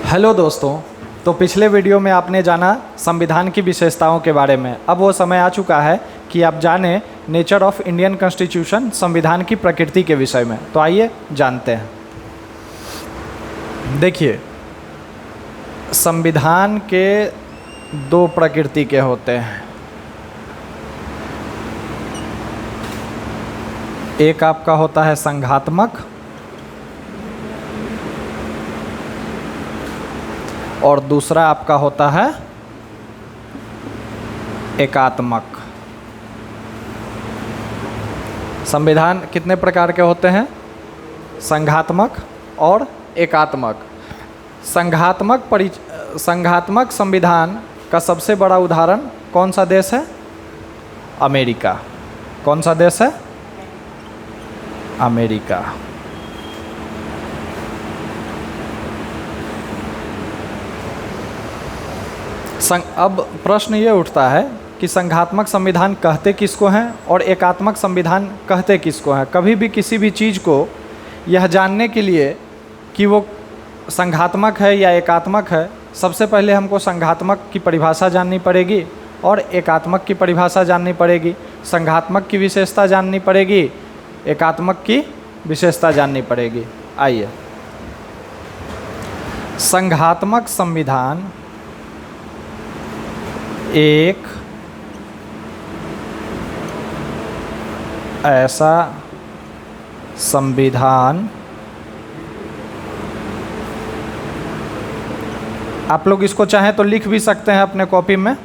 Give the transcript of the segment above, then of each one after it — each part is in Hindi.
हेलो दोस्तों। तो पिछले वीडियो में आपने जाना संविधान की विशेषताओं के बारे में। अब वो समय आ चुका है कि आप जानें नेचर ऑफ इंडियन कॉन्स्टिट्यूशन, संविधान की प्रकृति के विषय में। तो आइए जानते हैं। देखिए, संविधान के दो प्रकृति के होते हैं। एक आपका होता है संघात्मक और दूसरा आपका होता है एकात्मक। संविधान कितने प्रकार के होते हैं? संघात्मक और एकात्मक। संघात्मक संविधान का सबसे बड़ा उदाहरण कौन सा देश है? अमेरिका। कौन सा देश है? अमेरिका। अब प्रश्न ये उठता है कि संघात्मक संविधान कहते किसको हैं और एकात्मक संविधान कहते किसको हैं। कभी भी किसी भी चीज़ को यह जानने के लिए कि वो संघात्मक है या एकात्मक है, सबसे पहले हमको संघात्मक की परिभाषा जाननी पड़ेगी और एकात्मक की परिभाषा जाननी पड़ेगी। संघात्मक की विशेषता जाननी पड़ेगी, एकात्मक की विशेषता जाननी पड़ेगी। आइए, संघात्मक संविधान एक ऐसा संविधान, आप लोग इसको चाहें तो लिख भी सकते हैं अपने कॉपी में।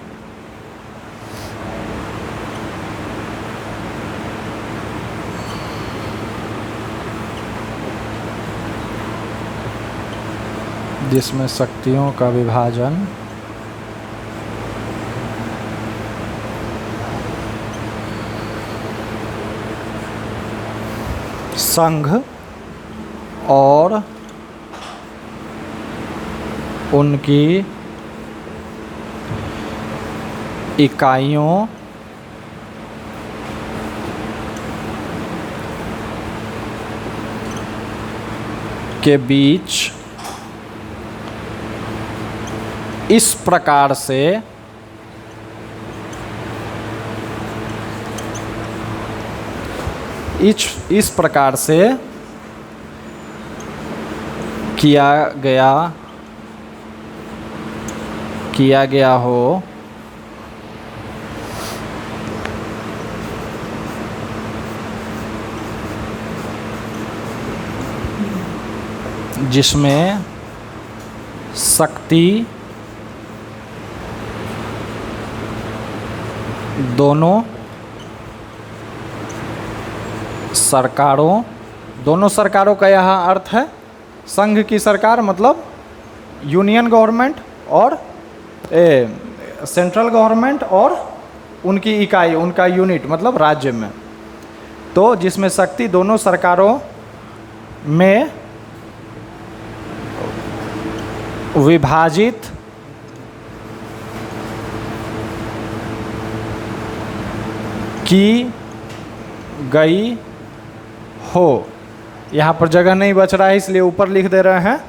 जिसमें शक्तियों का विभाजन संघ और उनकी इकाइयों के बीच इस प्रकार से इस प्रकार से किया गया हो जिसमें शक्ति दोनों सरकारों का यहाँ अर्थ है संघ की सरकार, मतलब यूनियन गवर्नमेंट, और सेंट्रल गवर्नमेंट और उनकी इकाई, उनका यूनिट मतलब राज्य में। तो जिसमें शक्ति दोनों सरकारों में विभाजित की गई हो। यहाँ पर जगह नहीं बच रहा है इसलिए ऊपर लिख दे रहे हैं,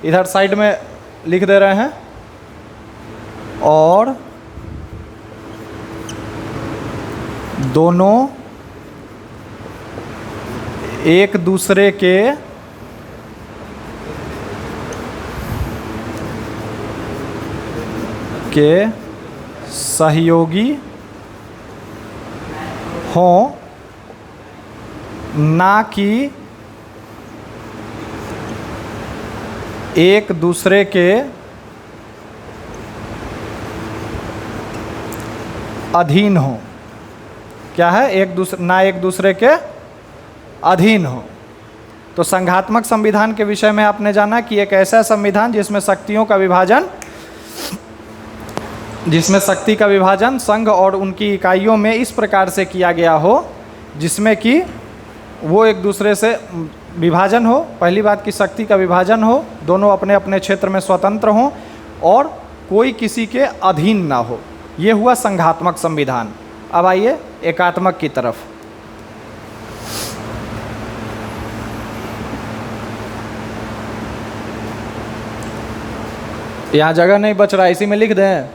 इधर साइड में लिख दे रहे हैं। और दोनों एक दूसरे के सहयोगी हों, ना कि एक दूसरे के अधीन हो। क्या है? एक दूसरे के अधीन हो। तो संघात्मक संविधान के विषय में आपने जाना कि एक ऐसा संविधान जिसमें शक्ति का विभाजन संघ और उनकी इकाइयों में इस प्रकार से किया गया हो जिसमें कि वो एक दूसरे से विभाजन हो। पहली बात कि शक्ति का विभाजन हो, दोनों अपने अपने क्षेत्र में स्वतंत्र हों और कोई किसी के अधीन ना हो। ये हुआ संघात्मक संविधान। अब आइए एकात्मक की तरफ। यहाँ जगह नहीं बच रहा है, इसी में लिख दें।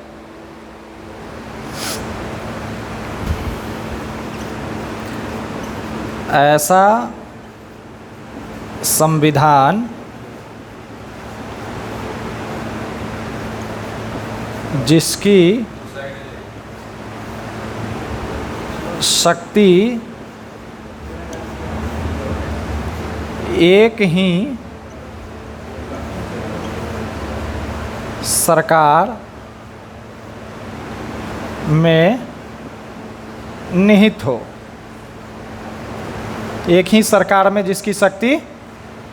ऐसा संविधान जिसकी शक्ति एक ही सरकार में निहित हो। एक ही सरकार में जिसकी शक्ति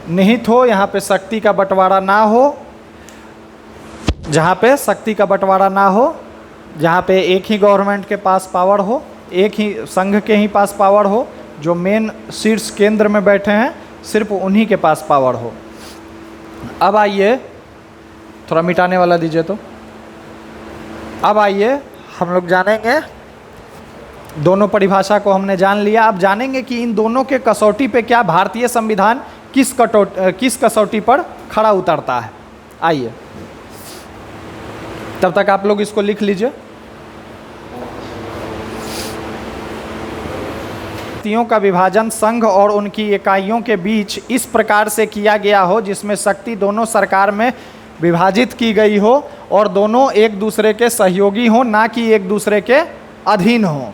निहित हो, यहाँ पे शक्ति का बंटवारा ना हो, जहाँ पे शक्ति का बंटवारा ना हो, जहाँ पे एक ही गवर्नमेंट के पास पावर हो, एक ही संघ के ही पास पावर हो, जो मेन शीर्ष केंद्र में बैठे हैं सिर्फ उन्हीं के पास पावर हो। अब आइए, थोड़ा मिटाने वाला दीजिए तो। अब आइए हम लोग जानेंगे, दोनों परिभाषा को हमने जान लिया। अब जानेंगे कि इन दोनों के कसौटी पे क्या भारतीय संविधान किस कसौटी पर खड़ा उतरता है। आइए, तब तक आप लोग इसको लिख लीजिए। शक्तियों का विभाजन संघ और उनकी इकाइयों के बीच इस प्रकार से किया गया हो जिसमें शक्ति दोनों सरकार में विभाजित की गई हो और दोनों एक दूसरे के सहयोगी हों, ना कि एक दूसरे के अधीन हों।